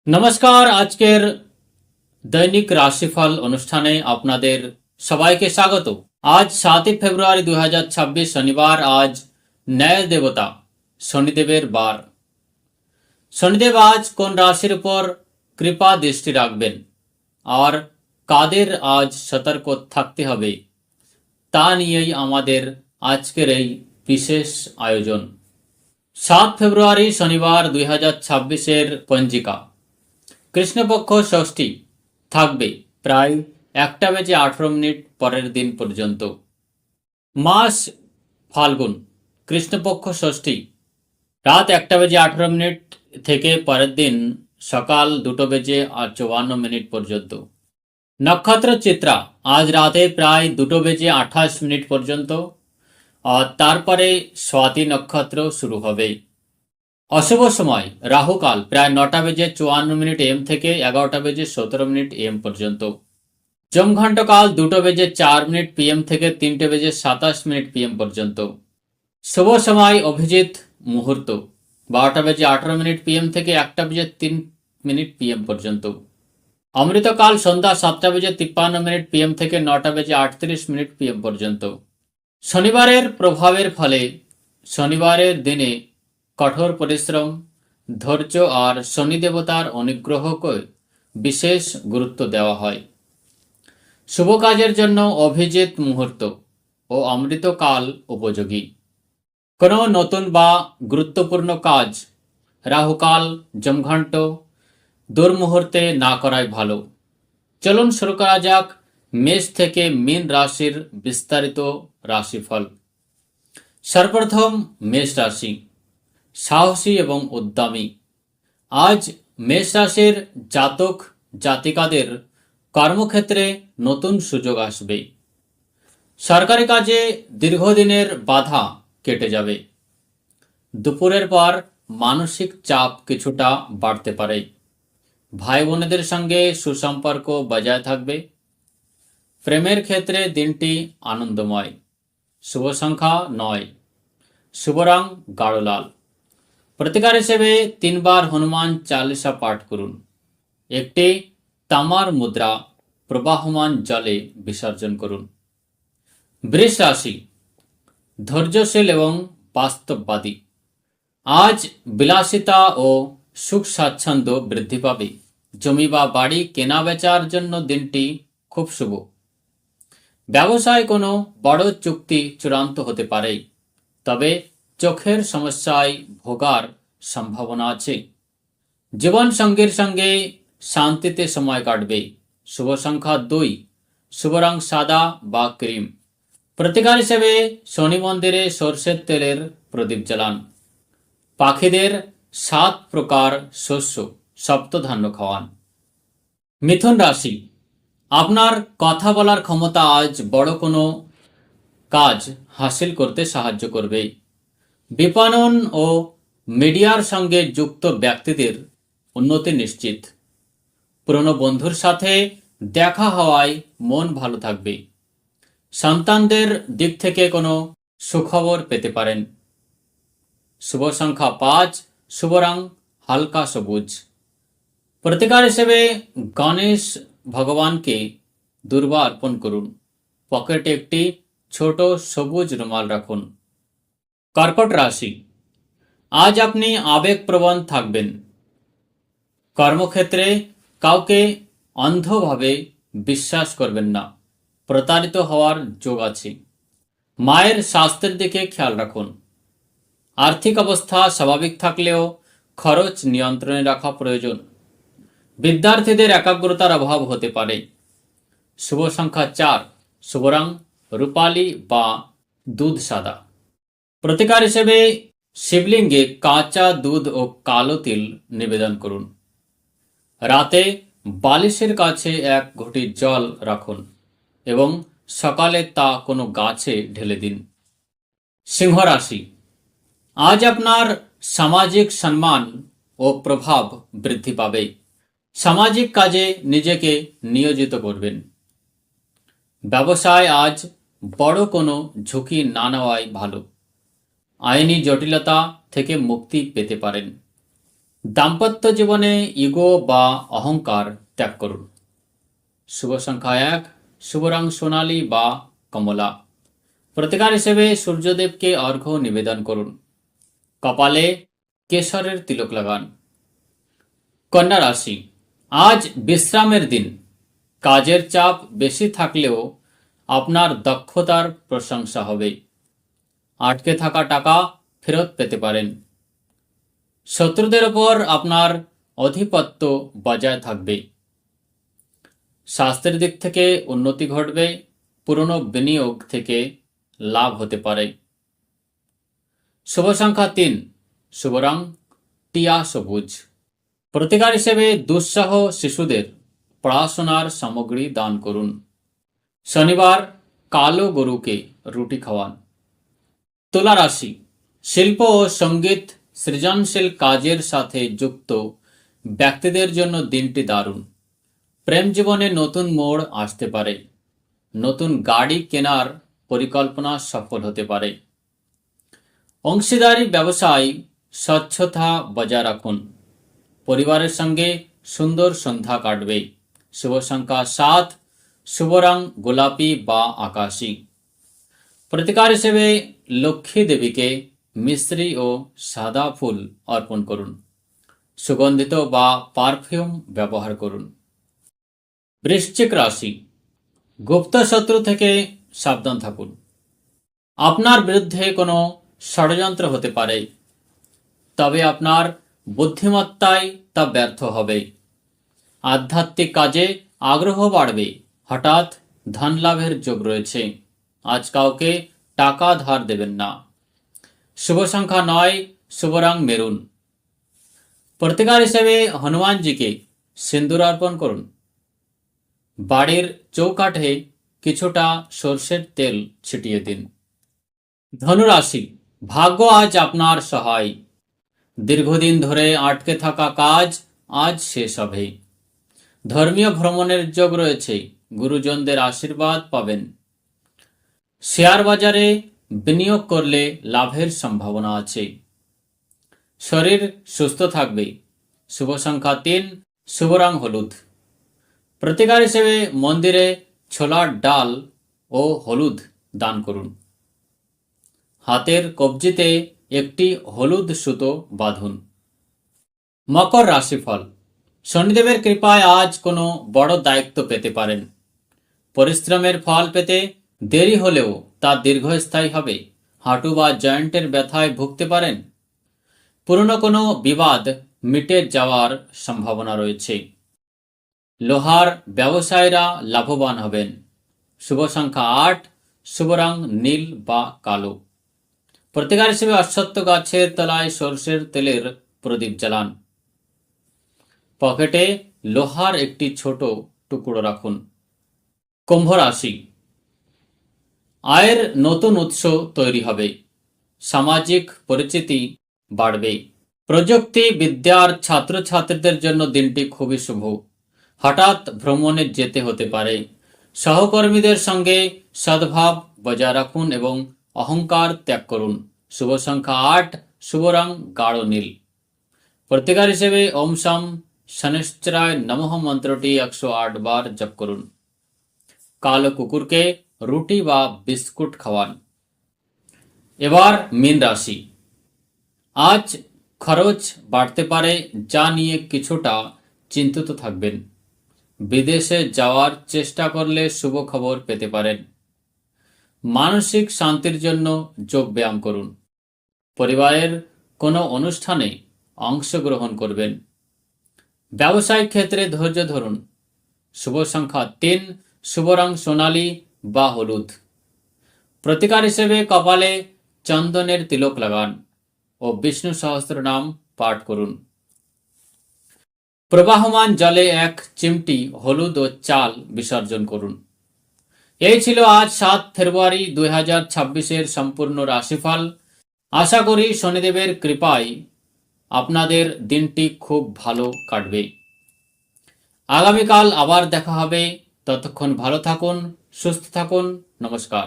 নমস্কার। আজকের দৈনিক রাশিফল অনুষ্ঠানে আপনাদের সবাইকে স্বাগত। আজ 7 ফেব্রুয়ারি 2026 শনিবার। আজ ন্যায় দেবতা শনিদেবের বার। শনিদেব আজ কোন রাশির উপর কৃপা দৃষ্টি রাখবেন আর কাদের আজ সতর্ক থাকতে হবে তা নিয়েই আমাদের আজকের এই বিশেষ আয়োজন। 7 ফেব্রুয়ারি শনিবার 2026-এর পঞ্জিকা কৃষ্ণপক্ষ ষষ্ঠী থাকবে প্রায় 1:18 পরের দিন পর্যন্ত। মাস ফাল্গুন, কৃষ্ণপক্ষ ষষ্ঠী রাত 1:18 থেকে পরের দিন সকাল 2:54 পর্যন্ত। নক্ষত্র চিত্রা আজ রাতে প্রায় 2:28 পর্যন্ত আর তারপরে স্বাতি নক্ষত্র শুরু হবে। অশুভ সময় রাহুকাল প্রায় 9:54 AM থেকে 11:17 AM পর্যন্ত। যমঘণ্টকাল 2:04 PM থেকে 3:27 PM পর্যন্ত। শুভ সময় অভিজিৎ মুহূর্ত 12:18 PM থেকে 1:03 PM পর্যন্ত। অমৃতকাল সন্ধ্যা 7:53 PM থেকে 9:38 PM পর্যন্ত। শনিবারের প্রভাবের ফলে শনিবারের দিনে কঠোর পরিশ্রম, ধৈর্য আর শনি দেবতার অনুগ্রহকে বিশেষ গুরুত্ব দেওয়া হয়। শুভ কাজের জন্য অভিজিৎ মুহূর্ত ও অমৃতকাল উপযোগী। কোনো নতুন বা গুরুত্বপূর্ণ কাজ রাহুকাল, যমঘণ্ট দুর্মুহূর্তে না করাই ভালো। চলুন শুরু করা যাক মেষ থেকে মীন রাশির বিস্তারিত রাশিফল। সর্বপ্রথম মেষ রাশি, সাহসী এবং উদ্যমী। আজ মেষ রাশির জাতক জাতিকাদের কর্মক্ষেত্রে নতুন সুযোগ আসবে। সরকারি কাজে দীর্ঘদিনের বাধা কেটে যাবে। দুপুরের পর মানসিক চাপ কিছুটা বাড়তে পারে। ভাই বোনেদের সঙ্গে সুসম্পর্ক বজায় থাকবে। প্রেমের ক্ষেত্রে দিনটি আনন্দময়। শুভ সংখ্যা 9। শুভ রং গাঢ় লাল। প্রতিকার হিসেবে 3 বার হনুমান চালিসা পাঠ করুন। একটি তামার মুদ্রা প্রবাহমান জলে বিসর্জন করুন। বৃষ রাশি, ধৈর্যশীল এবং বাস্তববাদী। আজ বিলাসিতা ও সুখ স্বাচ্ছন্দ্য বৃদ্ধি পাবে। জমি বা বাড়ি কেনা বেচার জন্য দিনটি খুব শুভ। ব্যবসায় কোনো বড় চুক্তি চূড়ান্ত হতে পারে, তবে চোখের সমস্যায় ভোগার সম্ভাবনা আছে। জীবন সঙ্গীর সঙ্গে শান্তিতে সময় কাটবে। শুভ সংখ্যা 2। শুভ রং সাদা বা ক্রিম। প্রতিকার হিসেবে শনি মন্দিরে সর্ষের তেলের প্রদীপ জ্বালান। পাখিদের 7 প্রকার শস্য সপ্তধান্য খাওয়ান। মিথুন রাশি, আপনার কথা বলার ক্ষমতা আজ বড় কোনো কাজ হাসিল করতে সাহায্য করবে। বিপণন ও মিডিয়ার সঙ্গে যুক্ত ব্যক্তিদের উন্নতি নিশ্চিত। পুরনো বন্ধুর সাথে দেখা হওয়ায় মন ভালো থাকবে। সন্তানদের দিক থেকে কোনো সুখবর পেতে পারেন। শুভ সংখ্যা 5। শুভ রং হালকা সবুজ। প্রতিকার হিসেবে গণেশ ভগবানকে দুর্বা অর্পণ করুন। পকেটে একটি ছোট সবুজ রুমাল রাখুন। কর্কট রাশি, আজ আপনি আবেগপ্রবণ থাকবেন। কর্মক্ষেত্রে কাউকে অন্ধভাবে বিশ্বাস করবেন না। প্রতারিত হওয়ার যোগ আছে। মায়ের স্বাস্থ্যের দিকে খেয়াল রাখুন। আর্থিক অবস্থা স্বাভাবিক থাকলেও খরচ নিয়ন্ত্রণে রাখা প্রয়োজন। বিদ্যার্থীদের একাগ্রতার অভাব হতে পারে। শুভ সংখ্যা 4। শুভ রং রূপালী বা দুধ সাদা। প্রতিকার হিসেবে শিবলিঙ্গে কাঁচা দুধ ও কালো তিল নিবেদন করুন। রাতে বালিশের কাছে 1 ঘটি জল রাখুন এবং সকালে তা কোনো গাছে ঢেলে দিন। সিংহ রাশি, আজ আপনার সামাজিক সম্মান ও প্রভাব বৃদ্ধি পাবে। সামাজিক কাজে নিজেকে নিয়োজিত করবেন। ব্যবসায় আজ বড় কোনো ঝুঁকি না নেওয়াই ভালো। আইনি জটিলতা থেকে মুক্তি পেতে পারেন। দাম্পত্য জীবনে ইগো বা অহংকার ত্যাগ করুন। শুভ সংখ্যা 1, শুভ রং সোনালী বা কমলা। প্রতিকার হিসেবে সূর্যদেবকে অর্ঘ্য নিবেদন করুন। কপালে কেশরের তিলক লাগান। কন্যা রাশি, আজ বিশ্রামের দিন। কাজের চাপ বেশি থাকলেও আপনার দক্ষতার প্রশংসা হবে। আটকে থাকা টাকা ফেরত পেতে পারেন। শত্রুদের ওপর আপনার আধিপত্য বজায় থাকবে। স্বাস্থ্যের দিক থেকে উন্নতি ঘটবে। পুরনো বিনিয়োগ থেকে লাভ হতে পারে। শুভ সংখ্যা 3, শুভ রং টিয়া সবুজ। প্রতিকার হিসেবে দুঃসহ শিশুদের পড়াশোনার সামগ্রী দান করুন। শনিবার কালো গরুকে রুটি খাওয়ান। তুলা রাশি, শিল্প ও সঙ্গীত সৃজনশীল কাজের সাথে যুক্ত ব্যক্তিদের জন্য দিনটি দারুণ। প্রেম জীবনে নতুন মোড় আসতে পারে। নতুন গাড়ি কেনার পরিকল্পনা সফল হতে পারে। অংশীদারি ব্যবসায় স্বচ্ছতা বজায় রাখুন। পরিবারের সঙ্গে সুন্দর সন্ধ্যা কাটবে। শুভ সংখ্যা 7, শুভ রং গোলাপি বা আকাশী। প্রতিকার হিসেবে লক্ষ্মী দেবীকে মিশ্রি ও সাদা ফুল অর্পণ করুন। সুগন্ধিত বা পারফিউম ব্যবহার করুন। বৃশ্চিক রাশি, গুপ্ত শত্রু থেকে সাবধান থাকুন। আপনার বিরুদ্ধে কোনো ষড়যন্ত্র হতে পারে, তবে আপনার বুদ্ধিমত্তায় তা ব্যর্থ হবে। আধ্যাত্মিক কাজে আগ্রহ বাড়বে। হঠাৎ ধন লাভের যোগ রয়েছে। আজ কাউকে টাকা ধার দেবেন না। শুভ সংখ্যা 9, শুভ রং মেরুন। প্রতিকার হিসেবে হনুমানজিকে সিন্দুর অর্পণ করুন। বাড়ির চৌকাঠে কিছুটা সর্ষের তেল ছিটিয়ে দিন। ধনুরাশি, ভাগ্য আজ আপনার সহায়। দীর্ঘদিন ধরে আটকে থাকা কাজ আজ শেষ হবে। ধর্মীয় ভ্রমণের যোগ রয়েছে। গুরুজনদের আশীর্বাদ পাবেন। শেয়ার বাজারে বিনিয়োগ করলে লাভের সম্ভাবনা আছে। শরীর সুস্থ থাকবে। শুভ সংখ্যা 3, শুভ রং হলুদ। প্রতিকার হিসেবে মন্দিরে ছোলার ডাল ও হলুদ দান করুন। হাতের কবজিতে একটি হলুদ সুতো বাঁধুন। মকর রাশিফল, শনিদেবের কৃপায় আজ কোনো বড় দায়িত্ব পেতে পারেন। পরিশ্রমের ফল পেতে দেরি হলেও তা দীর্ঘস্থায়ী হবে। হাঁটু বা জয়েন্টের ব্যথায় ভুগতে পারেন। পুরনো কোনো বিবাদ মিটে যাওয়ার সম্ভাবনা রয়েছে। লোহার ব্যবসায়ীরা লাভবান হবেন। শুভ সংখ্যা 8, শুভ রং নীল বা কালো। প্রতিকার হিসেবে অশ্বত্থ গাছের তলায় সরষের তেলের প্রদীপ জ্বালান। পকেটে লোহার একটি ছোট টুকরো রাখুন। কুম্ভ রাশি, আয়ের নতুন উৎস তৈরি হবে। সামাজিক পরিচিতি বাড়বে। প্রযুক্তি বিদ্যার ছাত্রছাত্রীদের জন্য দিনটি খুবই শুভ। হঠাৎ ভ্রমণে যেতে হতে পারে। সহকর্মীদের সঙ্গে সদ্ভাব বজায় রাখুন এবং অহংকার ত্যাগ করুন। শুভ সংখ্যা 8, শুভ রং গাঢ় নীল। প্রতিকার হিসেবে ওম শম শনিশ্চরায় নমঃ মন্ত্রটি 108 বার জপ করুন। কালো কুকুরকে রুটি বা বিস্কুট খাওয়ান। এবার মীন রাশি, আজ খরচ বাড়তে পারে, যা নিয়ে কিছুটা চিন্তিত থাকবেন। বিদেশে যাওয়ার চেষ্টা করলে শুভ খবর পেতে পারেন। মানসিক শান্তির জন্য যোগ ব্যায়াম করুন। পরিবারের কোনো অনুষ্ঠানে অংশগ্রহণ করবেন। ব্যবসায়িক ক্ষেত্রে ধৈর্য ধরুন। শুভ সংখ্যা 3, শুভ রং সোনালী বা হলুদ। প্রতিকার হিসেবে কপালে চন্দনের তিলক লাগান ও বিষ্ণু সহস্রনাম পাঠ করুন। প্রবাহমান জলে 1 চিমটি হলুদ ও চাল বিসর্জন করুন। এই ছিল আজ 7 ফেব্রুয়ারি 2026-এর সম্পূর্ণ রাশিফল। আশা করি শনিদেবের কৃপায় আপনাদের দিনটি খুব ভালো কাটবে। আগামীকাল আবার দেখা হবে। ততক্ষণ ভালো থাকুন, সুস্থ থাকুন। নমস্কার।